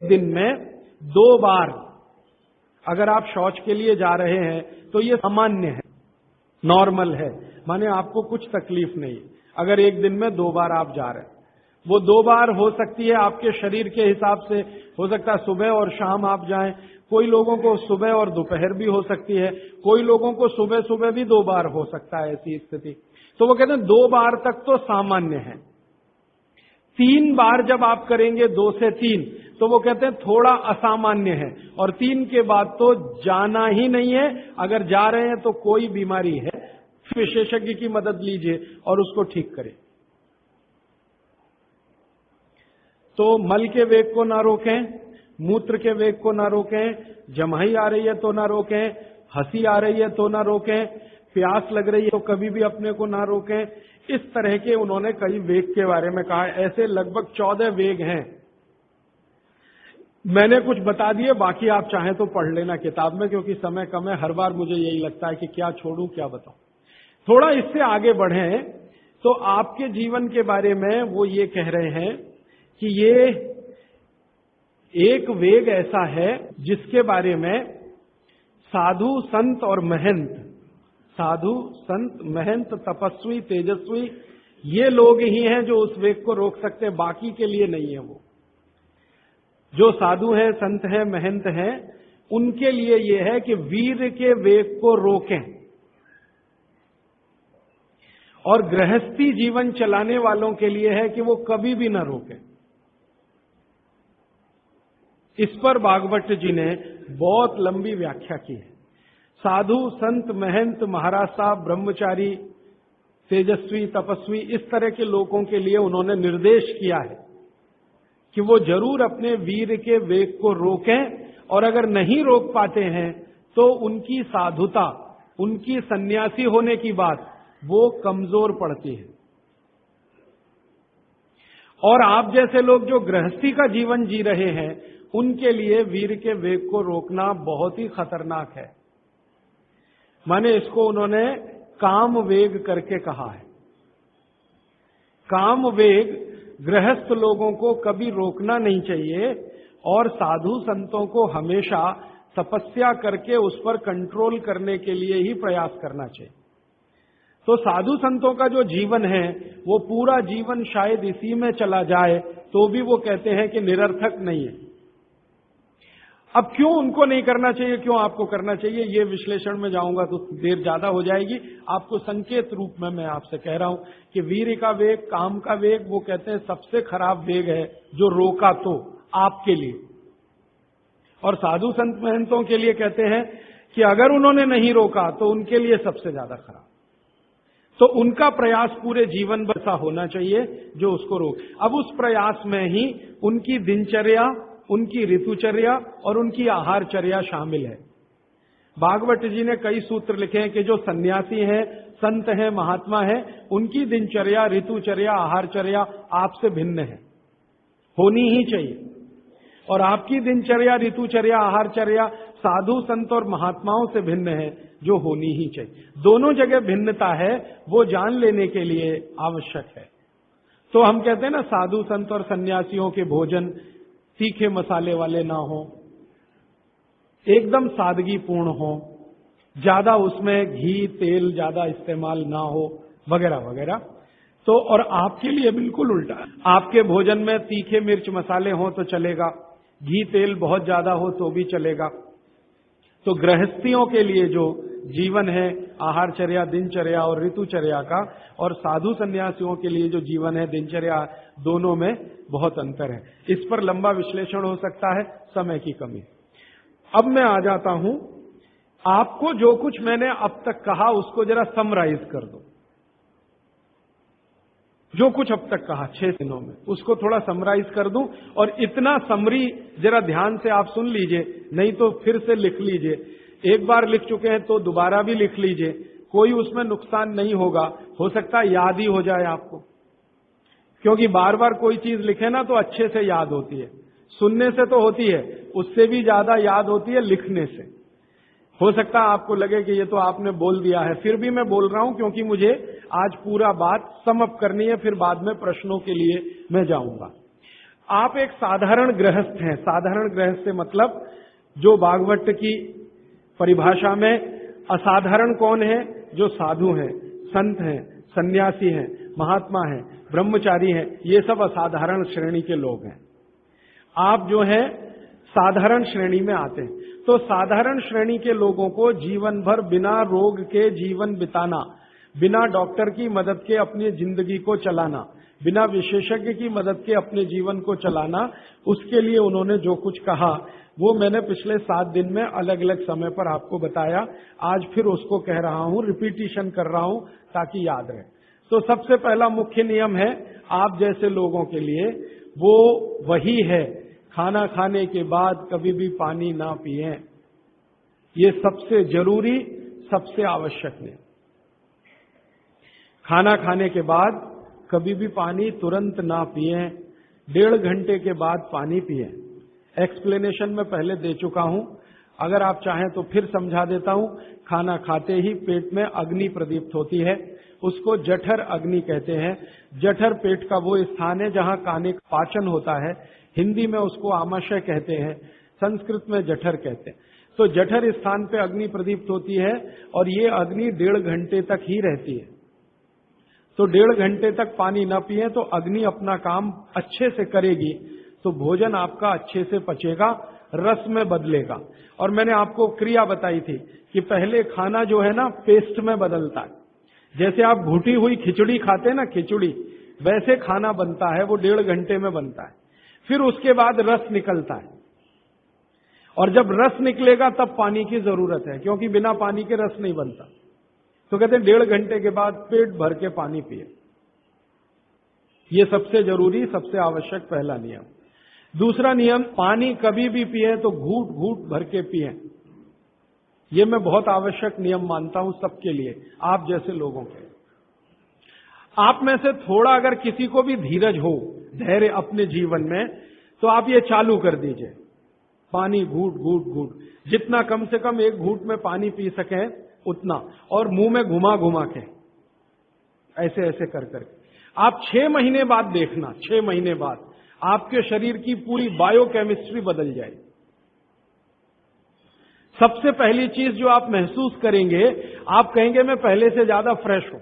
दिन में 2 बार अगर आप शौच के लिए जा रहे हैं तो ये सामान्य है, नॉर्मल है, माने आपको कुछ तकलीफ नहीं। अगर एक दिन में 2 बार आप जा रहे हैं, वो 2 बार हो सकती है आपके शरीर के हिसाब से, हो सकता है सुबह और शाम आप जाएं, कोई लोगों को सुबह और दोपहर भी हो सकती है, कोई लोगों को सुबह सुबह भी 2 बार हो सकता है ऐसी स्थिति। तो वो कहते हैं 2 बार तक तो सामान्य है। 3 बार जब आप करेंगे 2 से 3 तो वो कहते हैं थोड़ा असामान्य है, और 3 के बाद तो जाना ही नहीं है। अगर जा रहे हैं तो कोई बीमारी है, विशेषज्ञ की मदद लीजिए और उसको ठीक करें। तो मल के वेग को ना रोकें, मूत्र के वेग को ना रोकें, जमाई आ रही है तो ना रोकें, हंसी आ रही है तो ना रोकें, प्यास लग रही है तो कभी भी अपने को ना रोकें। इस तरह के उन्होंने कई वेग के बारे में कहा। ऐसे लगभग 14 वेग हैं। मैंने कुछ बता दिए, बाकी आप चाहें तो पढ़ लेना किताब में, क्योंकि समय कम है। हर बार मुझे यही लगता है कि क्या छोड़ूं क्या बताऊं। थोड़ा इससे आगे बढ़ें तो आपके जीवन के बारे में वो ये कह रहे हैं कि ये एक वेग ऐसा है जिसके बारे में साधु संत और महंत, साधु संत महंत तपस्वी तेजस्वी, ये लोग ही हैं जो उस वेग को रोक सकते हैं, बाकी के लिए नहीं है। वो जो साधु हैं, संत हैं, महंत हैं, उनके लिए यह है कि वीर के वेग को रोकें, और गृहस्थी जीवन चलाने वालों के लिए है कि वो कभी भी ना रोकें। इस पर भागवत जी ने बहुत लंबी व्याख्या की है। साधु संत महंत महाराज साहब ब्रह्मचारी तेजस्वी तपस्वी, इस तरह के लोगों के लिए उन्होंने निर्देश किया है कि वो जरूर अपने वीर के वेग को रोकें, और अगर नहीं रोक पाते हैं तो उनकी साधुता, उनकी सन्यासी होने की बात वो कमजोर पड़ती है। और आप जैसे लोग जो गृहस्थी का जीवन जी रहे हैं, उनके लिए वीर के वेग को रोकना बहुत ही खतरनाक है। माने इसको उन्होंने काम वेग करके कहा है। काम वेग गृहस्थ लोगों को कभी रोकना नहीं चाहिए, और साधु संतों को हमेशा तपस्या करके उस पर कंट्रोल करने के लिए ही प्रयास करना चाहिए। तो साधु संतों का जो जीवन है वो पूरा जीवन शायद इसी में चला जाए तो भी वो कहते हैं कि निरर्थक नहीं है। अब क्यों उनको नहीं करना चाहिए, क्यों आपको करना चाहिए, ये विश्लेषण में जाऊंगा तो देर ज्यादा हो जाएगी। आपको संकेत रूप में मैं आपसे कह रहा हूं कि वीर का वेग, काम का वेग, वो कहते हैं सबसे खराब वेग है जो रोका तो आपके लिए। और साधु संत महंतों के लिए कहते हैं कि अगर उन्होंने नहीं रोका तो उनके लिए सबसे ज्यादा खराब। तो उनका प्रयास पूरे जीवन बसा होना चाहिए जो उसको रोक। अब उस प्रयास में ही उनकी दिनचर्या, उनकी ऋतुचर्या और उनकी आहारचर्या शामिल है। भागवत जी ने कई सूत्र लिखे हैं कि जो सन्यासी हैं, संत हैं, महात्मा हैं, उनकी दिनचर्या, ऋतुचर्या, आहारचर्या आपसे भिन्न है, होनी ही चाहिए। और आपकी दिनचर्या, ऋतुचर्या, आहारचर्या साधु संत और महात्माओं से भिन्न है, जो होनी ही चाहिए। दोनों जगह भिन्नता है, वो जान लेने के लिए आवश्यक है। तो हम कहते हैं ना, साधु संत और सन्यासियों के भोजन तीखे मसाले वाले ना हो, एकदम सादगी पूर्ण हो, ज्यादा उसमें घी तेल ज्यादा इस्तेमाल ना हो, वगैरह वगैरह। तो और आपके लिए बिल्कुल उल्टा, आपके भोजन में तीखे मिर्च मसाले हो तो चलेगा, घी तेल बहुत ज्यादा हो तो भी चलेगा। तो गृहस्थियों के लिए जो जीवन है, आहारचर्या, दिनचर्या और ऋतुचर्या का, और साधु सन्यासियों के लिए जो जीवन है, दिनचर्या, दोनों में बहुत अंतर है। इस पर लंबा विश्लेषण हो सकता है, समय की कमी। अब मैं आ जाता हूं, आपको जो कुछ मैंने अब तक कहा उसको जरा समराइज कर दो। जो कुछ अब तक कहा 6 दिनों में, उसको थोड़ा समराइज कर दूं। और इतना समरी जरा ध्यान से आप सुन लीजिए, नहीं तो फिर से लिख लीजिए। एक बार लिख चुके हैं तो दोबारा भी लिख लीजिए, कोई उसमें नुकसान नहीं होगा। हो सकता है याद ही हो जाए आपको, क्योंकि बार बार कोई चीज लिखे ना तो अच्छे से याद होती है। सुनने से तो होती है, उससे भी ज्यादा याद होती है लिखने से। हो सकता है आपको लगे कि ये तो आपने बोल दिया है, फिर भी मैं बोल रहा हूं क्योंकि मुझे आज पूरा बात सम अप करनी है, फिर बाद में प्रश्नों के लिए मैं जाऊंगा। आप एक साधारण गृहस्थ हैं। साधारण गृहस्थ से मतलब जो भागवत की परिभाषा में असाधारण कौन है? जो साधु हैं, संत हैं, सन्यासी हैं, महात्मा हैं, ब्रह्मचारी हैं, ये सब असाधारण श्रेणी के लोग हैं। आप जो है साधारण श्रेणी में आते हैं। तो साधारण श्रेणी के लोगों को जीवन भर बिना रोग के जीवन बिताना, बिना डॉक्टर की मदद के अपनी जिंदगी को चलाना, बिना विशेषज्ञ की मदद के अपने जीवन को चलाना, उसके लिए उन्होंने जो कुछ कहा वो मैंने पिछले 7 दिन में अलग अलग समय पर आपको बताया। आज फिर उसको कह रहा हूं, रिपीटिशन कर रहा हूं ताकि याद रहे। तो सबसे पहला मुख्य नियम है आप जैसे लोगों के लिए, वो वही है, खाना खाने के बाद कभी भी पानी ना पिएं। ये सबसे जरूरी, सबसे आवश्यक नियम। खाना खाने के बाद कभी भी पानी तुरंत ना पिएं, 1.5 घंटे के बाद पानी पिएं। एक्सप्लेनेशन में पहले दे चुका हूं, अगर आप चाहें तो फिर समझा देता हूं। खाना खाते ही पेट में अग्नि प्रदीप्त होती है, उसको जठर अग्नि कहते हैं। जठर पेट का वो स्थान है जहां खाने का पाचन होता है। हिंदी में उसको आमाशय कहते हैं, संस्कृत में जठर कहते हैं। तो जठर स्थान पे अग्नि प्रदीप्त होती है और ये अग्नि 1.5 घंटे तक ही रहती है। तो 1.5 घंटे तक पानी न पिए तो अग्नि अपना काम अच्छे से करेगी, तो भोजन आपका अच्छे से पचेगा, रस में बदलेगा। और मैंने आपको क्रिया बताई थी कि पहले खाना जो है ना पेस्ट में बदलता है। जैसे आप घुटी हुई खिचड़ी खाते हैं ना, खिचड़ी, वैसे खाना बनता है, वो 1.5 घंटे में बनता है। फिर उसके बाद रस निकलता है, और जब रस निकलेगा तब पानी की जरूरत है, क्योंकि बिना पानी के रस नहीं बनता। तो कहते हैं 1.5 घंटे के बाद पेट भर के पानी पिए। ये सबसे जरूरी, सबसे आवश्यक पहला नियम। दूसरा नियम, पानी कभी भी पिए तो घूट घूट भर के पिए। ये मैं बहुत आवश्यक नियम मानता हूं सबके लिए, आप जैसे लोगों के। आप में से थोड़ा अगर किसी को भी धीरज हो, धैर्य अपने जीवन में, तो आप ये चालू कर दीजिए, पानी घूट घूट घूट, जितना कम से कम एक घूट में पानी पी सके उतना, और मुंह में घुमा घुमा के, ऐसे ऐसे कर करके। आप 6 महीने बाद देखना, 6 महीने बाद आपके शरीर की पूरी बायोकेमिस्ट्री बदल जाएगी। सबसे पहली चीज जो आप महसूस करेंगे, आप कहेंगे मैं पहले से ज्यादा फ्रेश हूं,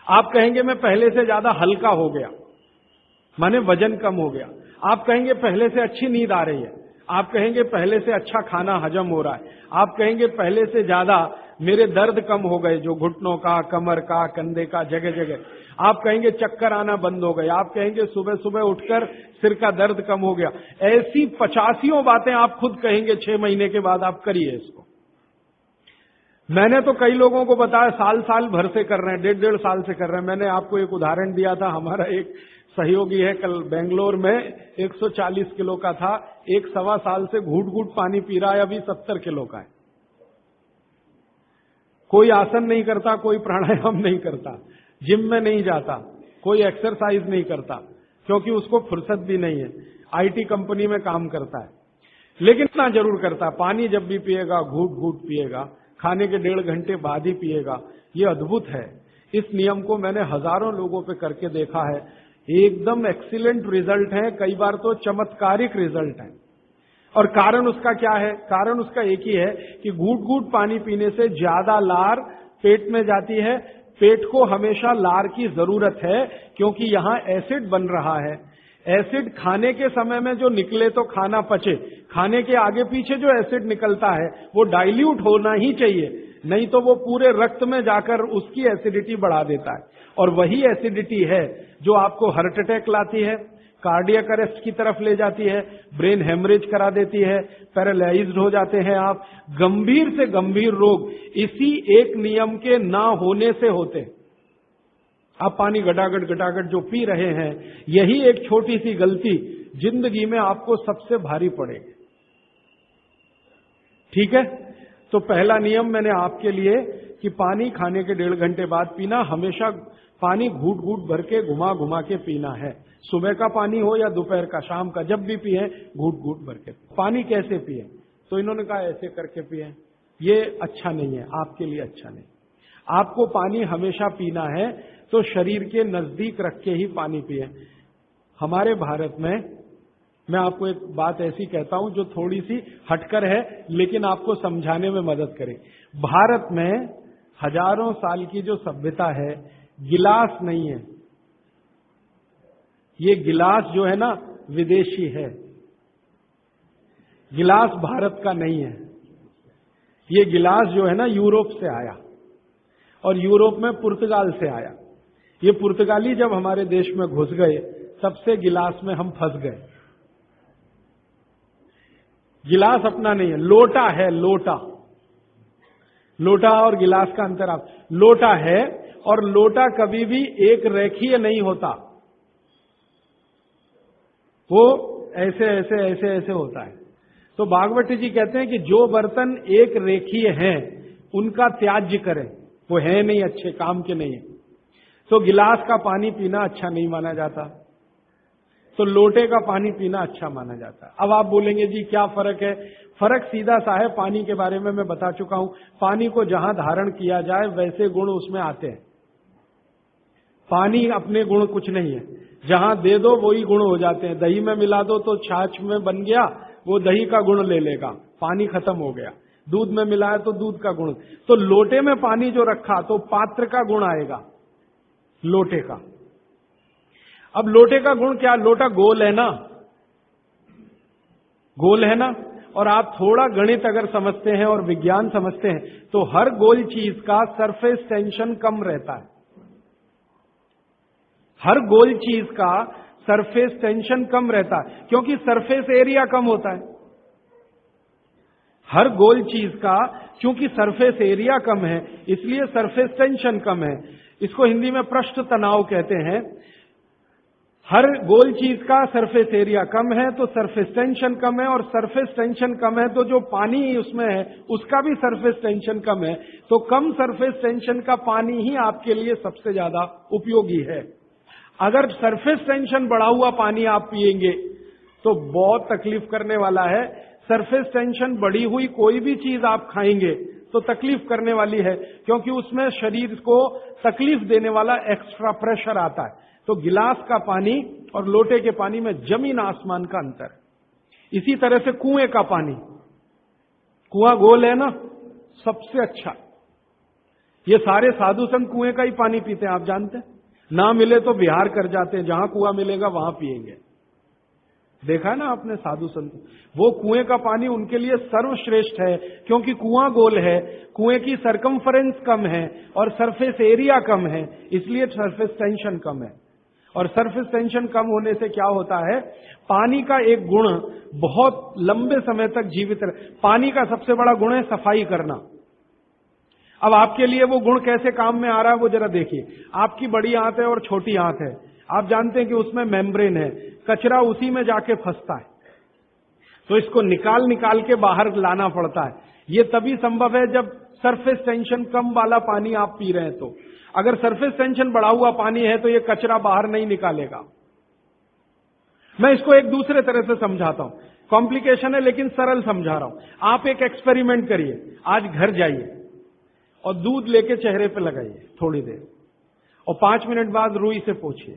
आप कहेंगे मैं पहले से ज्यादा हल्का हो गया, माने वजन कम हो गया, आप कहेंगे पहले से अच्छी नींद आ रही है, आप कहेंगे पहले से अच्छा खाना हजम हो रहा है, आप कहेंगे पहले से ज्यादा मेरे दर्द कम हो गए, जो घुटनों का, कमर का, कंधे का, जगह जगह। आप कहेंगे चक्कर आना बंद हो गए, आप कहेंगे सुबह सुबह उठकर सिर का दर्द कम हो गया। ऐसी 85 बातें आप खुद कहेंगे 6 महीने के बाद। आप करिए इसको। मैंने तो कई लोगों को बताया साल साल भर से कर रहे हैं, 1.5 साल से कर रहे हैं। मैंने आपको एक उदाहरण दिया था, हमारा एक सहयोगी है, कल बेंगलोर में 140 किलो का था, 1 सवा साल से घूट घूट पानी पी रहा है, अभी 70 किलो का है। कोई आसन नहीं करता, कोई प्राणायाम नहीं करता, जिम में नहीं जाता, कोई एक्सरसाइज नहीं करता, क्योंकि उसको फुर्सत भी नहीं है, आईटी कंपनी में काम करता है। लेकिन इतना जरूर करता है, पानी जब भी पिएगा घूट घूट पिएगा, खाने के 1.5 घंटे बाद ही पिएगा। ये अद्भुत है। इस नियम को मैंने हजारों लोगों पे करके देखा है, एकदम एक्सीलेंट रिजल्ट है, कई बार तो चमत्कारिक रिजल्ट है। और कारण उसका क्या है? कारण उसका एक ही है कि घूट घूट पानी पीने से ज्यादा लार पेट में जाती है। पेट को हमेशा लार की जरूरत है, क्योंकि यहां एसिड बन रहा है। एसिड खाने के समय में जो निकले तो खाना पचे, खाने के आगे पीछे जो एसिड निकलता है वो डाइल्यूट होना ही चाहिए, नहीं तो वो पूरे रक्त में जाकर उसकी एसिडिटी बढ़ा देता है। और वही एसिडिटी है जो आपको हार्ट अटैक लाती है, कार्डियक अरेस्ट की तरफ ले जाती है, ब्रेन हेमरेज करा देती है, पैरालाइज्ड हो जाते हैं आप। गंभीर से गंभीर रोग इसी एक नियम के ना होने से होते हैं। आप पानी गटागट जो पी रहे हैं, यही एक छोटी सी गलती जिंदगी में आपको सबसे भारी पड़ेगी। ठीक है? तो पहला नियम मैंने आपके लिए कि पानी खाने के 1.5 घंटे बाद पीना, हमेशा पानी घूट घूट भर के घुमा घुमा के पीना है। सुबह का पानी हो या दोपहर का, शाम का, जब भी पिए घूट घूट भर के। पानी कैसे पिए? तो इन्होंने कहा ऐसे करके पिए। ये अच्छा नहीं है, आपके लिए अच्छा नहीं। आपको पानी हमेशा पीना है तो शरीर के नजदीक रख के ही पानी पिए। हमारे भारत में मैं आपको एक बात ऐसी कहता हूं जो थोड़ी सी हटकर है, लेकिन आपको समझाने में मदद करे। भारत में हजारों साल की जो सभ्यता है, गिलास नहीं है। ये गिलास जो है ना, विदेशी है। गिलास भारत का नहीं है। ये गिलास जो है ना, यूरोप से आया, और यूरोप में पुर्तगाल से आया। ये पुर्तगाली जब हमारे देश में घुस गए, तब से गिलास में हम फंस गए। गिलास अपना नहीं है, लोटा है। लोटा, लोटा और गिलास का अंतर आप, लोटा है, और लोटा कभी भी एक रेखीय नहीं होता, वो ऐसे ऐसे ऐसे ऐसे होता है। तो भागवती जी कहते हैं कि जो बर्तन एक रेखीय हैं उनका त्याज्य करें, वो है नहीं अच्छे, काम के नहीं है। तो गिलास का पानी पीना अच्छा नहीं माना जाता, तो लोटे का पानी पीना अच्छा माना जाता है। अब आप बोलेंगे जी क्या फर्क है? फर्क सीधा सा है। पानी के बारे में मैं बता चुका हूं। पानी को जहां धारण किया जाए वैसे गुण उसमें आते हैं। पानी अपने गुण कुछ नहीं है, जहां दे दो वही गुण हो जाते हैं। दही में मिला दो तो छाछ में बन गया, वो दही का गुण ले लेगा, पानी खत्म हो गया। दूध में मिलाया तो दूध का गुण। तो लोटे में पानी जो रखा तो पात्र का गुण आएगा, लोटे का। अब लोटे का गुण क्या? लोटा गोल है ना, गोल है ना। और आप थोड़ा गणित अगर समझते हैं और विज्ञान समझते हैं तो हर गोल चीज का सरफेस टेंशन कम रहता है। हर गोल चीज का सरफेस टेंशन कम रहता है, क्योंकि सरफेस एरिया कम होता है। हर गोल चीज का क्योंकि सरफेस एरिया कम है, इसलिए सरफेस टेंशन कम है। इसको हिंदी में पृष्ठ तनाव कहते हैं। हर गोल चीज का सरफेस एरिया कम है तो सरफेस टेंशन कम है, और सरफेस टेंशन कम है तो जो पानी उसमें है उसका भी सरफेस टेंशन कम है। तो कम सरफेस टेंशन का पानी ही आपके लिए सबसे ज्यादा उपयोगी है। अगर सरफेस टेंशन बढ़ा हुआ पानी आप पिएंगे तो बहुत तकलीफ करने वाला है। सरफेस टेंशन बढ़ी हुई कोई भी चीज आप खाएंगे तो तकलीफ करने वाली है, क्योंकि उसमें शरीर को तकलीफ देने वाला एक्स्ट्रा प्रेशर आता है। तो गिलास का पानी और लोटे के पानी में जमीन आसमान का अंतर। इसी तरह से कुएं का पानी, कुआं गोल है ना, सबसे अच्छा। ये सारे साधु संत कुएं का ही पानी पीते हैं, आप जानते हैं। ना मिले तो बिहार कर जाते हैं, जहां कुआं मिलेगा वहां पिएंगे। देखा है ना आपने साधु संत, वो कुएं का पानी उनके लिए सर्वश्रेष्ठ है, क्योंकि कुआं गोल है, कुएं की सरकमफरेंस कम है और सरफेस एरिया कम है, इसलिए सरफेस टेंशन कम है। और सरफेस टेंशन कम होने से क्या होता है? पानी का एक गुण बहुत लंबे समय तक जीवित रहे। पानी का सबसे बड़ा गुण है सफाई करना। अब आपके लिए वो गुण कैसे काम में आ रहा है वो जरा देखिए। आपकी बड़ी आंत है और छोटी आंत है, आप जानते हैं कि उसमें मेम्ब्रेन है, कचरा उसी में जाके फंसता है, तो इसको निकाल निकाल के बाहर लाना पड़ता है। ये तभी संभव है जब सरफेस टेंशन कम वाला पानी आप पी रहे हैं। तो अगर सरफेस टेंशन बढ़ा हुआ पानी है तो ये कचरा बाहर नहीं निकालेगा। मैं इसको एक दूसरे तरह से समझाता हूं, कॉम्प्लिकेशन है लेकिन सरल समझा रहा हूं। आप एक एक्सपेरिमेंट करिए, आज घर जाइए और दूध लेके चेहरे पे लगाइए थोड़ी देर, और 5 मिनट बाद रुई से पोंछिए,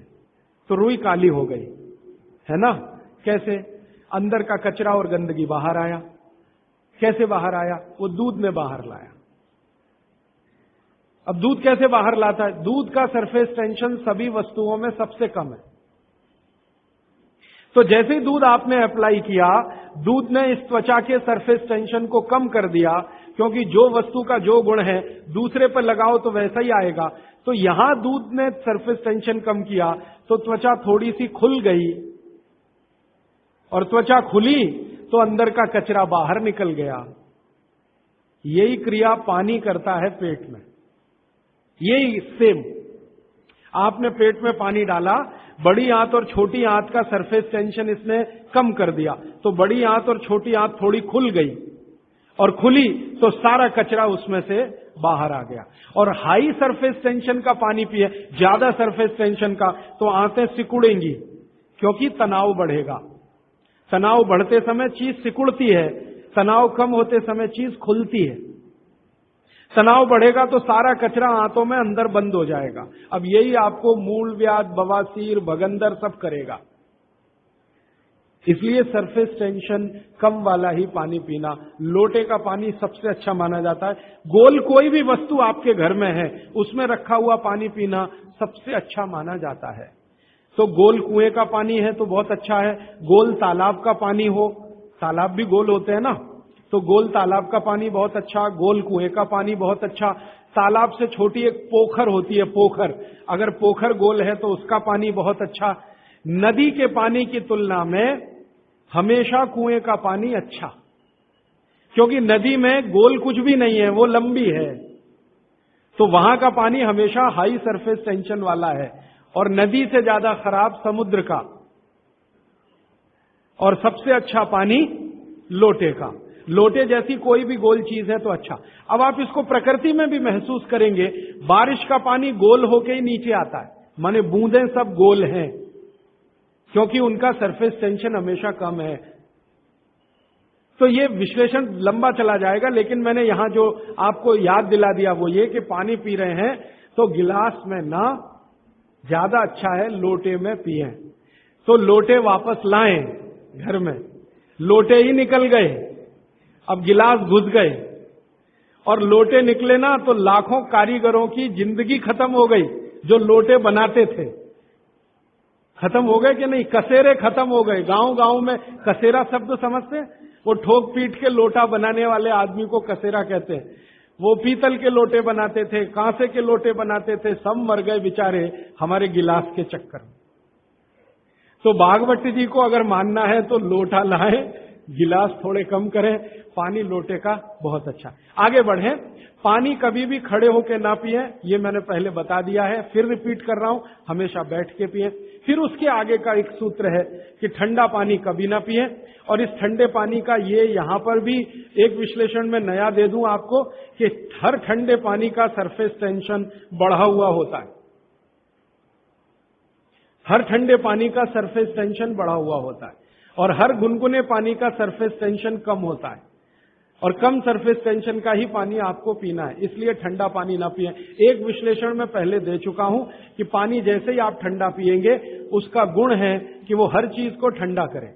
तो रुई काली हो गई है ना। कैसे? अंदर का कचरा और गंदगी बाहर आया। कैसे बाहर आया? वो दूध ने बाहर लाया। अब दूध कैसे बाहर लाता है? दूध का सरफेस टेंशन सभी वस्तुओं में सबसे कम है। तो जैसे ही दूध आपने अप्लाई किया, दूध ने इस त्वचा के सरफेस टेंशन को कम कर दिया, क्योंकि जो वस्तु का जो गुण है दूसरे पर लगाओ तो वैसा ही आएगा। तो यहां दूध ने सरफेस टेंशन कम किया तो त्वचा थोड़ी सी खुल गई, और त्वचा खुली तो अंदर का कचरा बाहर निकल गया। यही क्रिया पानी करता है पेट में। यही सेम, आपने पेट में पानी डाला, बड़ी आंत और छोटी आंत का सरफेस टेंशन इसने कम कर दिया, तो बड़ी आंत और छोटी आंत थोड़ी खुल गई, और खुली तो सारा कचरा उसमें से बाहर आ गया। और हाई सरफेस टेंशन का पानी पिए, ज्यादा सरफेस टेंशन का, तो आंतें सिकुड़ेंगी, क्योंकि तनाव बढ़ेगा। तनाव बढ़ते समय चीज सिकुड़ती है, तनाव कम होते समय चीज खुलती है। तनाव बढ़ेगा तो सारा कचरा आंतों में अंदर बंद हो जाएगा। अब यही आपको मूल व्याध, बवासीर, भगंदर सब करेगा। इसलिए सरफेस टेंशन कम वाला ही पानी पीना, लोटे का पानी सबसे अच्छा माना जाता है। गोल कोई भी वस्तु आपके घर में है उसमें रखा हुआ पानी पीना सबसे अच्छा माना जाता है। तो गोल कुएं का पानी है तो बहुत अच्छा है, गोल तालाब का पानी हो, तालाब भी गोल होते हैं ना, तो गोल तालाब का पानी बहुत अच्छा, गोल कुएं का पानी बहुत अच्छा। तालाब से छोटी एक पोखर होती है, पोखर, अगर पोखर गोल है तो उसका पानी बहुत अच्छा। नदी के पानी की तुलना में हमेशा कुएं का पानी अच्छा, क्योंकि नदी में गोल कुछ भी नहीं है, वो लंबी है, तो वहां का पानी हमेशा हाई सरफेस टेंशन वाला है। और नदी से ज्यादा खराब समुद्र का, और सबसे अच्छा पानी लोटे का। लोटे जैसी कोई भी गोल चीज है तो अच्छा। अब आप इसको प्रकृति में भी महसूस करेंगे, बारिश का पानी गोल होके ही नीचे आता है, माने बूंदें सब गोल हैं, क्योंकि उनका सरफेस टेंशन हमेशा कम है। तो ये विश्लेषण लंबा चला जाएगा, लेकिन मैंने यहां जो आपको याद दिला दिया वो ये कि पानी पी रहे हैं तो गिलास में ना, ज्यादा अच्छा है लोटे में पिएं। तो लोटे वापस लाएं घर में, लोटे ही निकल गए, अब गिलास घुस गए, और लोटे निकले ना तो लाखों कारीगरों की जिंदगी खत्म हो गई जो लोटे बनाते थे। खत्म हो गए कि नहीं? कसेरे खत्म हो गए। गांव गांव में कसेरा शब्द समझते हैं? वो ठोक पीट के लोटा बनाने वाले आदमी को कसेरा कहते हैं। वो पीतल के लोटे बनाते थे, कांसे के लोटे बनाते थे, सब मर गए बेचारे हमारे गिलास के चक्कर में। तो भागवत जी को अगर मानना है तो लोटा लाए, गिलास थोड़े कम करें, पानी लोटे का बहुत अच्छा। आगे बढ़े, पानी कभी भी खड़े होकर ना पिए, ये मैंने पहले बता दिया है, फिर रिपीट कर रहा हूं, हमेशा बैठ के पिए। फिर उसके आगे का एक सूत्र है कि ठंडा पानी कभी ना पिए। और इस ठंडे पानी का ये यहां पर भी एक विश्लेषण में नया दे दूं आपको कि हर ठंडे पानी का सरफेस टेंशन बढ़ा हुआ होता है। हर ठंडे पानी का सरफेस टेंशन बढ़ा हुआ होता है, और हर गुनगुने पानी का सरफेस टेंशन कम होता है, और कम सरफेस टेंशन का ही पानी आपको पीना है। इसलिए ठंडा पानी ना पिए। एक विश्लेषण में पहले दे चुका हूं कि पानी जैसे ही आप ठंडा पिएंगे उसका गुण है कि वो हर चीज को ठंडा करे।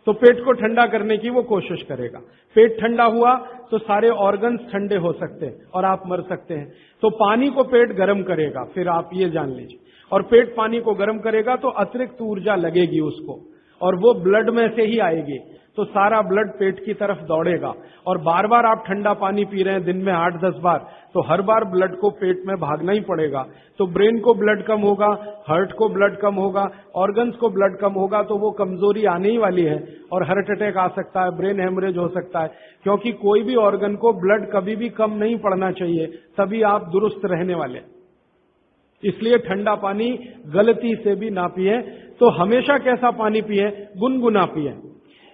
तो पेट को ठंडा करने की वो कोशिश करेगा। पेट ठंडा हुआ तो सारे ऑर्गन्स ठंडे हो सकते हैं और आप मर सकते हैं। तो पानी को पेट गर्म करेगा, फिर आप ये जान लीजिए, और पेट पानी को गर्म करेगा तो अतिरिक्त ऊर्जा लगेगी उसको, और वो ब्लड में से ही आएगी, तो सारा ब्लड पेट की तरफ दौड़ेगा। और बार बार आप ठंडा पानी पी रहे हैं दिन में 8-10 बार, तो हर बार ब्लड को पेट में भागना ही पड़ेगा। तो ब्रेन को ब्लड कम होगा, हार्ट को ब्लड कम होगा, ऑर्गन्स को ब्लड कम होगा, तो वो कमजोरी आने ही वाली है, और हार्ट अटैक आ सकता है, ब्रेन हेमरेज हो सकता है। क्योंकि कोई भी ऑर्गन को ब्लड कभी भी कम नहीं पड़ना चाहिए, तभी आप दुरुस्त रहने वाले। इसलिए ठंडा पानी गलती से भी ना पिए। तो हमेशा कैसा पानी पिए? गुनगुना पिए।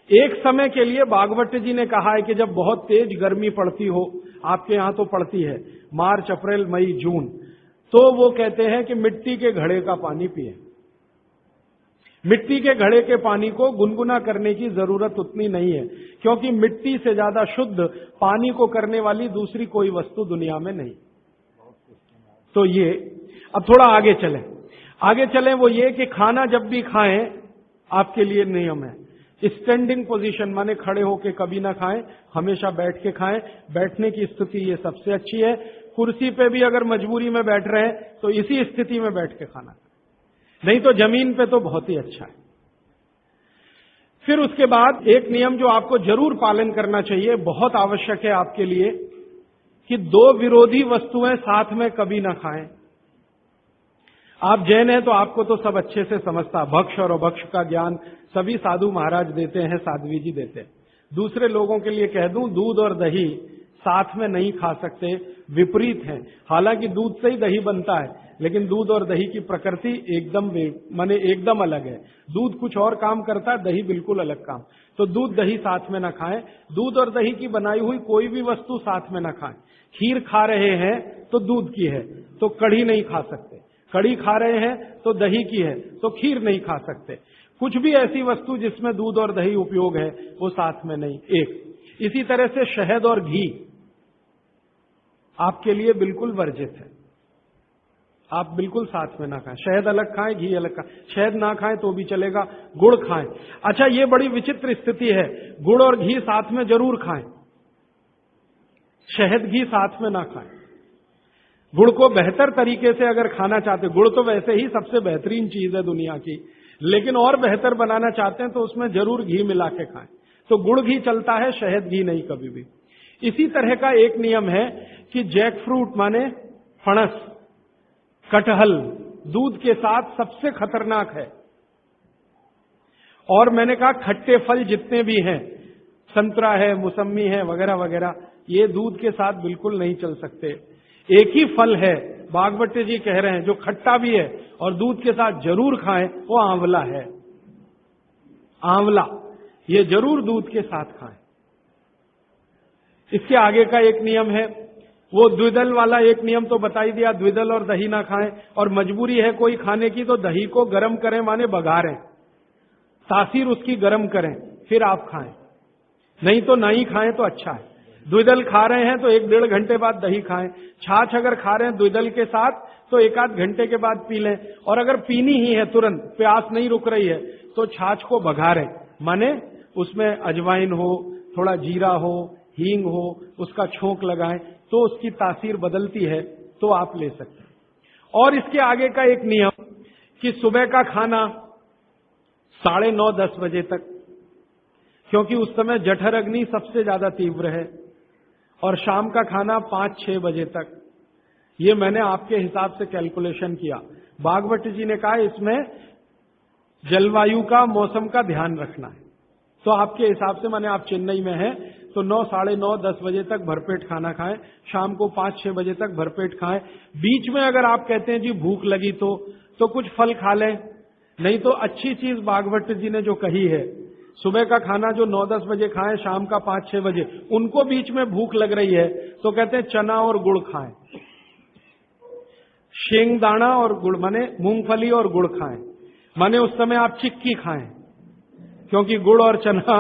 एक समय के लिए भागवत जी ने कहा है कि जब बहुत तेज गर्मी पड़ती हो, आपके यहां तो पड़ती है मार्च, अप्रैल, मई, जून, तो वो कहते हैं कि मिट्टी के घड़े का पानी पिए। मिट्टी के घड़े के पानी को गुनगुना करने की जरूरत उतनी नहीं है, क्योंकि मिट्टी से ज्यादा शुद्ध पानी को करने वाली दूसरी कोई वस्तु दुनिया में नहीं। तो ये अब थोड़ा आगे चलें, वो ये कि खाना जब भी खाएं, आपके लिए नियम है, स्टैंडिंग पोजीशन माने खड़े होके कभी ना खाएं, हमेशा बैठ के खाएं। बैठने की स्थिति ये सबसे अच्छी है। कुर्सी पे भी अगर मजबूरी में बैठ रहे हैं तो इसी स्थिति में बैठ के खाना, नहीं तो जमीन पे तो बहुत ही अच्छा है। फिर उसके बाद एक नियम जो आपको जरूर पालन करना चाहिए, बहुत आवश्यक है आपके लिए, कि दो विरोधी वस्तुएं साथ में कभी ना खाएं। आप जैन हैं तो आपको तो सब अच्छे से समझता, भक्ष और अभक्ष का ज्ञान सभी साधु महाराज देते हैं, साध्वी जी देते हैं। दूसरे लोगों के लिए कह दूं, दूध और दही साथ में नहीं खा सकते, विपरीत है। हालांकि दूध से ही दही बनता है, लेकिन दूध और दही की प्रकृति एकदम अलग है। दूध कुछ और काम करता है, दही बिल्कुल अलग काम। तो दूध दही साथ में ना खाएं। दूध और दही की बनाई हुई कोई भी वस्तु साथ में ना खाएं। खीर खा रहे हैं तो दूध की है तो कढ़ी नहीं खा सकते, कढ़ी खा रहे हैं तो दही की है तो खीर नहीं खा सकते। कुछ भी ऐसी वस्तु जिसमें दूध और दही उपयोग है वो साथ में नहीं। एक इसी तरह से शहद और घी आपके लिए बिल्कुल वर्जित है। आप बिल्कुल साथ में ना खाएं। शहद अलग खाएं, घी अलग खाएं। शहद ना खाएं तो भी चलेगा, गुड़ खाएं। अच्छा, ये बड़ी विचित्र स्थिति है, गुड़ और घी साथ में जरूर खाएं, शहद घी साथ में ना खाएं। गुड़ को बेहतर तरीके से अगर खाना चाहते, गुड़ तो वैसे ही सबसे बेहतरीन चीज है दुनिया की, लेकिन और बेहतर बनाना चाहते हैं तो उसमें जरूर घी मिला के खाएं। तो गुड़ घी चलता है, शहद घी नहीं कभी भी। इसी तरह का एक नियम है कि जैक फ्रूट माने फणस, कटहल दूध के साथ सबसे खतरनाक है। और मैंने कहा खट्टे फल जितने भी हैं, संतरा है, मौसम्मी है, वगैरह वगैरह, ये दूध के साथ बिल्कुल नहीं चल सकते। एक ही फल है, बागवती जी कह रहे हैं, जो खट्टा भी है और दूध के साथ जरूर खाएं, वो आंवला है। आंवला ये जरूर दूध के साथ खाएं। इसके आगे का एक नियम है, वो द्विदल वाला एक नियम तो बता ही दिया, द्विदल और दही ना खाएं। और मजबूरी है कोई खाने की तो दही को गर्म करें, माने बघारें, तासीर उसकी गर्म करें, फिर आप खाएं, नहीं तो नहीं खाएं तो अच्छा है। द्विदल खा रहे हैं तो 1-1.5 घंटे बाद दही खाएं। छाछ अगर खा रहे हैं द्विदल के साथ तो 1-8 घंटे के बाद पी लें। और अगर पीनी ही है, तुरंत प्यास नहीं रुक रही है, तो छाछ को बघारें, माने उसमें अजवाइन हो, थोड़ा जीरा हो, हींग हो, उसका छोंक लगाएं तो उसकी तासीर बदलती है, तो आप ले सकते हैं। और इसके आगे का एक नियम कि सुबह का खाना 9:30-10 बजे तक, क्योंकि उस समय जठर अग्नि सबसे ज्यादा तीव्र है। और शाम का खाना 5-6 बजे तक। ये मैंने आपके हिसाब से कैलकुलेशन किया। भागवत जी ने कहा इसमें जलवायु का, मौसम का ध्यान रखना है। तो आपके हिसाब से, माने आप चेन्नई में हैं तो 9, 9:30, 10 बजे तक भरपेट खाना खाएं, शाम को 5-6 बजे तक भरपेट खाएं। बीच में अगर आप कहते हैं जी भूख लगी तो कुछ फल खा लें, नहीं तो अच्छी चीज भागवत जी ने जो कही है, सुबह का खाना जो 9-10 बजे खाएं, शाम का 5-6 बजे, उनको बीच में भूख लग रही है तो कहते हैं चना और गुड़ खाएं, शेंगदाना और गुड़, माने मूंगफली और गुड़ खाएं, माने उस समय आप चिक्की खाएं, क्योंकि गुड़ और चना,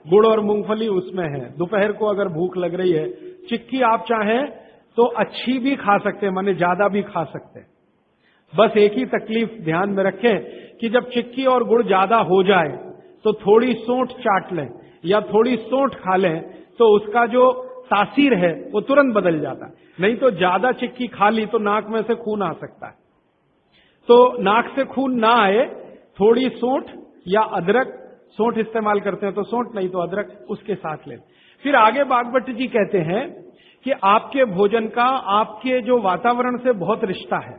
गुड़ और मूंगफली उसमें है। दोपहर को अगर भूख लग रही है, चिक्की आप चाहें तो अच्छी भी खा सकते हैं, माने ज्यादा भी खा सकते हैं। बस एक ही तकलीफ ध्यान में रखें कि जब चिक्की और गुड़ ज्यादा हो जाए तो थोड़ी सोंठ चाट लें या थोड़ी सोंठ खा लें, तो उसका जो तासीर है वो तुरंत बदल जाता है। नहीं तो ज्यादा चिक्की खा ली तो नाक में से खून आ सकता है। तो नाक से खून ना आए, थोड़ी सोंठ या अदरक, सोंठ इस्तेमाल करते हैं तो सोंठ, नहीं तो अदरक, उसके साथ लें। फिर आगे भागवत जी कहते हैं कि आपके भोजन का आपके जो वातावरण से बहुत रिश्ता है।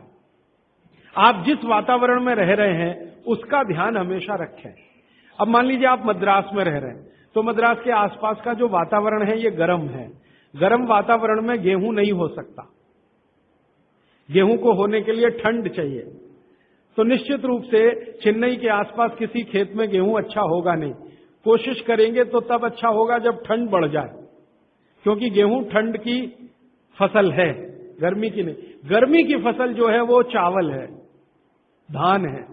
आप जिस वातावरण में रह रहे हैं उसका ध्यान हमेशा रखें। अब मान लीजिए आप मद्रास में रह रहे हैं, तो मद्रास के आसपास का जो वातावरण है ये गर्म है। गर्म वातावरण में गेहूं नहीं हो सकता, गेहूं को होने के लिए ठंड चाहिए। तो निश्चित रूप से चेन्नई के आसपास किसी खेत में गेहूं अच्छा होगा नहीं। कोशिश करेंगे तो तब अच्छा होगा जब ठंड बढ़ जाए, क्योंकि गेहूं ठंड की फसल है, गर्मी की नहीं। गर्मी की फसल जो है वो चावल है, धान है,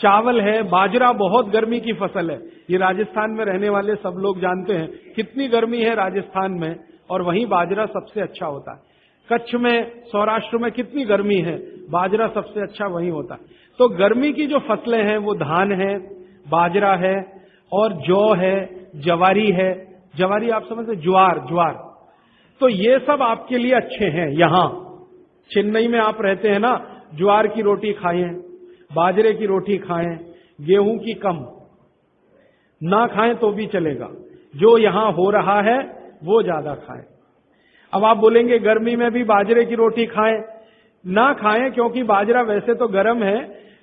चावल है, बाजरा बहुत गर्मी की फसल है। ये राजस्थान में रहने वाले सब लोग जानते हैं कितनी गर्मी है राजस्थान में, और वहीं बाजरा सबसे अच्छा होता है। कच्छ में, सौराष्ट्र में कितनी गर्मी है, बाजरा सबसे अच्छा वहीं होता है। तो गर्मी की जो फसलें हैं वो धान है, बाजरा है और जौ है, जवारी है। जवारी आप समझते, ज्वार। तो ये सब आपके लिए अच्छे हैं। यहां चेन्नई में आप रहते हैं ना, ज्वार की रोटी खाएं, बाजरे की रोटी खाएं, गेहूं की कम, ना खाएं तो भी चलेगा। जो यहां हो रहा है वो ज्यादा खाएं। अब आप बोलेंगे गर्मी में भी बाजरे की रोटी खाएं, ना खाएं, क्योंकि बाजरा वैसे तो गर्म है,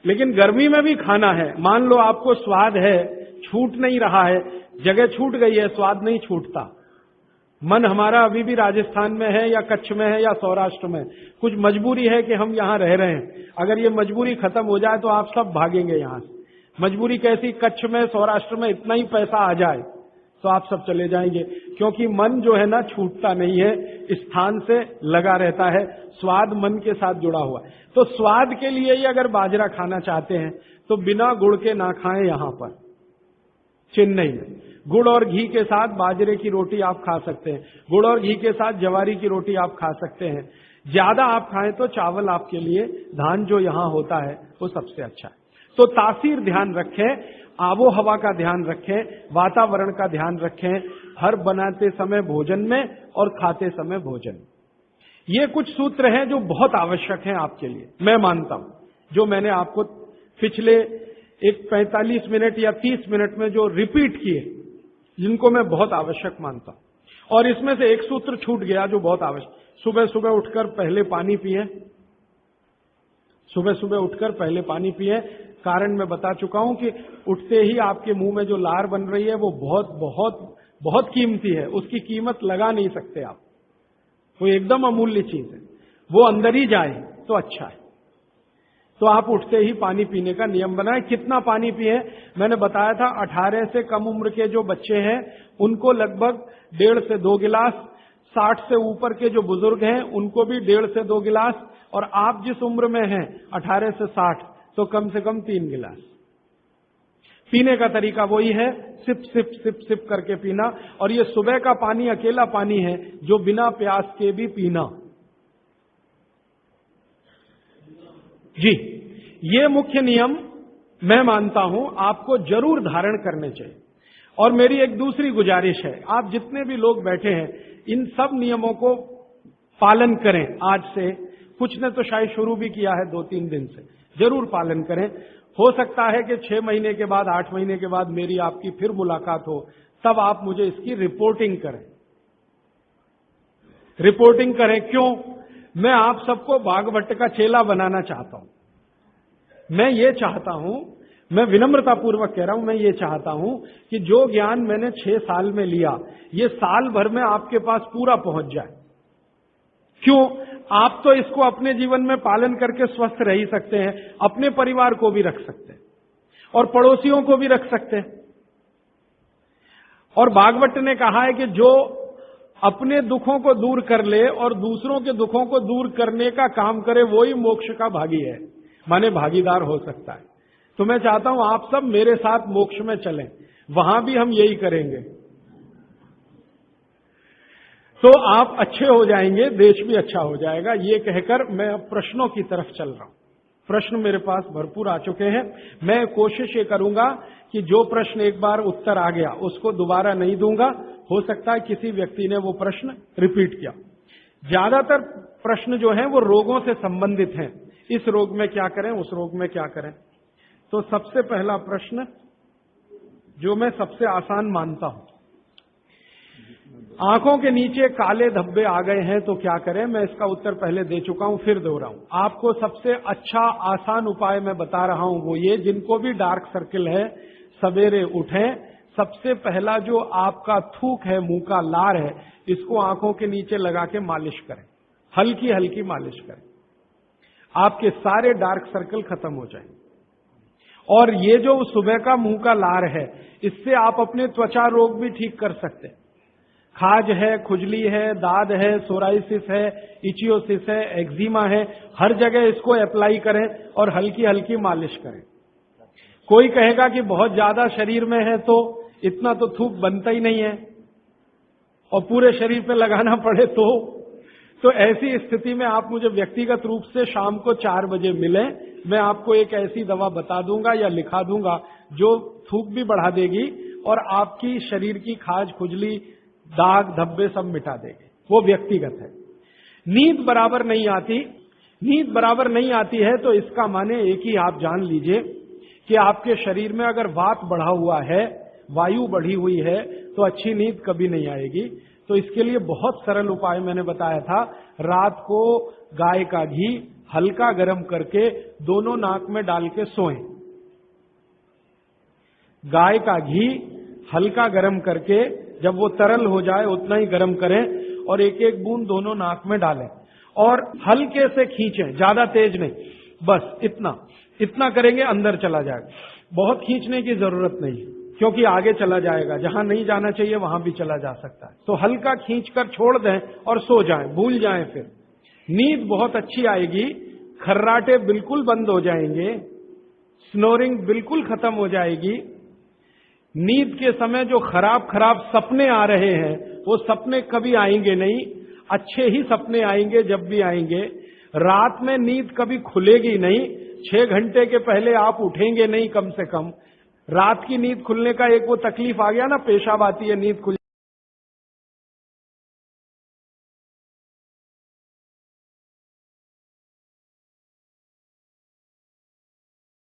लेकिन गर्मी में भी खाना है। मान लो आपको स्वाद है, छूट नहीं रहा है, जगह छूट गई है, स्वाद नहीं छूटता। मन हमारा अभी भी राजस्थान में है या कच्छ में है या सौराष्ट्र में, कुछ मजबूरी है कि हम यहां रह रहे हैं। अगर ये मजबूरी खत्म हो जाए तो आप सब भागेंगे यहां से। मजबूरी कैसी, कच्छ में, सौराष्ट्र में इतना ही पैसा आ जाए तो आप सब चले जाएंगे, क्योंकि मन जो है ना छूटता नहीं है, स्थान से लगा रहता है, स्वाद मन के साथ जुड़ा हुआ है। तो स्वाद के लिए ही अगर बाजरा खाना चाहते हैं तो बिना गुड़ के ना खाएं। यहां पर चेन्नई में गुड़ और घी के साथ बाजरे की रोटी आप खा सकते हैं, गुड़ और घी के साथ जवारी की रोटी आप खा सकते हैं। ज्यादा आप खाएं तो चावल आपके लिए, धान जो यहां होता है वो सबसे अच्छा है। तो तासीर ध्यान रखें, आबो हवा का ध्यान रखें, वातावरण का ध्यान रखें, हर बनाते समय भोजन में और खाते समय भोजन। ये कुछ सूत्र हैं जो बहुत आवश्यक हैं आपके लिए, मैं मानता हूं, जो मैंने आपको पिछले एक 45 मिनट या 30 मिनट में जो रिपीट किए, जिनको मैं बहुत आवश्यक मानता हूं। और इसमें से एक सूत्र छूट गया जो बहुत आवश्यक, सुबह सुबह उठकर पहले पानी पिए, सुबह सुबह उठकर पहले पानी पिए। कारण मैं बता चुका हूं कि उठते ही आपके मुंह में जो लार बन रही है वो बहुत बहुत बहुत कीमती है, उसकी कीमत लगा नहीं सकते आप, वो एकदम अमूल्य चीज है, वो अंदर ही जाए तो अच्छा है। तो आप उठते ही पानी पीने का नियम बनाएं। कितना पानी पिए, मैंने बताया था 18 से कम उम्र के जो बच्चे हैं उनको लगभग 1.5 से 2 गिलास, 60 से ऊपर के जो बुजुर्ग हैं उनको भी 1.5 से 2 गिलास, और आप जिस उम्र में हैं 18 से 60 तो कम से कम 3 गिलास। पीने का तरीका वही है, सिप सिप सिप सिप करके पीना। और ये सुबह का पानी अकेला पानी है जो बिना प्यास के भी पीना। जी, ये मुख्य नियम मैं मानता हूं आपको जरूर धारण करने चाहिए। और मेरी एक दूसरी गुजारिश है, आप जितने भी लोग बैठे हैं इन सब नियमों को पालन करें। आज से कुछ ने तो शायद शुरू भी किया है 2-3 दिन से, जरूर पालन करें। हो सकता है कि 6 महीने के बाद, 8 महीने के बाद मेरी आपकी फिर मुलाकात हो, तब आप मुझे इसकी रिपोर्टिंग करें। रिपोर्टिंग करें क्यों? मैं आप सबको भागवत का चेला बनाना चाहता हूं। मैं ये चाहता हूं, मैं विनम्रतापूर्वक कह रहा हूं, मैं ये चाहता हूं कि जो ज्ञान मैंने 6 साल में लिया, ये साल भर में आपके पास पूरा पहुंच जाए। क्यों? आप तो इसको अपने जीवन में पालन करके स्वस्थ रह ही सकते हैं, अपने परिवार को भी रख सकते हैं और पड़ोसियों को भी रख सकते हैं। और भागवत ने कहा है कि जो अपने दुखों को दूर कर ले और दूसरों के दुखों को दूर करने का काम करे, वो ही मोक्ष का भागी है, माने भागीदार हो सकता है। तो मैं चाहता हूं आप सब मेरे साथ मोक्ष में चलें, वहां भी हम यही करेंगे तो आप अच्छे हो जाएंगे, देश भी अच्छा हो जाएगा। ये कहकर मैं अब प्रश्नों की तरफ चल रहा हूं। प्रश्न मेरे पास भरपूर आ चुके हैं। मैं कोशिश ये करूंगा कि जो प्रश्न एक बार उत्तर आ गया उसको दोबारा नहीं दूंगा। हो सकता है किसी व्यक्ति ने वो प्रश्न रिपीट किया। ज्यादातर प्रश्न जो हैं वो रोगों से संबंधित हैं, इस रोग में क्या करें, उस रोग में क्या करें। तो सबसे पहला प्रश्न जो मैं सबसे आसान मानता हूं, आंखों के नीचे काले धब्बे आ गए हैं तो क्या करें। मैं इसका उत्तर पहले दे चुका हूं, फिर दोहराऊं। आपको सबसे अच्छा आसान उपाय मैं बता रहा हूं, वो ये, जिनको भी डार्क सर्किल है सवेरे उठें, सबसे पहला जो आपका थूक है, मुंह का लार है, इसको आंखों के नीचे लगा के मालिश करें, हल्की हल्की मालिश करें। आपके सारे डार्क सर्कल खत्म हो जाएंगे। और ये जो सुबह का मुंह का लार है, इससे आप अपने त्वचा रोग भी ठीक कर सकते हैं। खाज है, खुजली है, दाद है, सोराइसिस है, इचियोसिस है, एक्जिमा है, हर जगह इसको अप्लाई करें और हल्की हल्की मालिश करें। कोई कहेगा कि बहुत ज्यादा शरीर में है तो इतना तो थूक बनता ही नहीं है और पूरे शरीर पे लगाना पड़े तो ऐसी स्थिति में आप मुझे व्यक्तिगत रूप से शाम को 4 बजे मिलें। मैं आपको एक ऐसी दवा बता दूंगा या लिखा दूंगा जो थूक भी बढ़ा देगी और आपकी शरीर की खाज, खुजली, दाग, धब्बे सब मिटा देंगे। वो व्यक्तिगत है। नींद बराबर नहीं आती, नींद बराबर नहीं आती है तो इसका माने एक ही आप जान लीजिए कि आपके शरीर में अगर वात बढ़ा हुआ है, वायु बढ़ी हुई है, तो अच्छी नींद कभी नहीं आएगी। तो इसके लिए बहुत सरल उपाय मैंने बताया था। रात को गाय का घी हल्का गर्म करके दोनों नाक में डाल के सोएं। गाय का घी हल्का गर्म करके जब वो तरल हो जाए उतना ही गर्म करें और एक एक बूंद दोनों नाक में डालें और हल्के से खींचें, ज्यादा तेज नहीं, बस इतना करेंगे अंदर चला जाएगा। बहुत खींचने की जरूरत नहीं, क्योंकि आगे चला जाएगा, जहां नहीं जाना चाहिए वहां भी चला जा सकता है। तो हल्का खींचकर छोड़ दें और सो जाएं, भूल जाएं। फिर नींद बहुत अच्छी आएगी, खर्राटे बिल्कुल बंद हो जाएंगे, स्नोरिंग बिल्कुल खत्म हो जाएगी। नींद के समय जो खराब सपने आ रहे हैं वो सपने कभी आएंगे नहीं। अच्छे ही सपने आएंगे जब भी आएंगे। रात में नींद कभी खुलेगी नहीं, 6 घंटे के पहले आप उठेंगे नहीं कम से कम। रात की नींद खुलने का एक वो तकलीफ आ गया ना, पेशाब आती है नींद खुल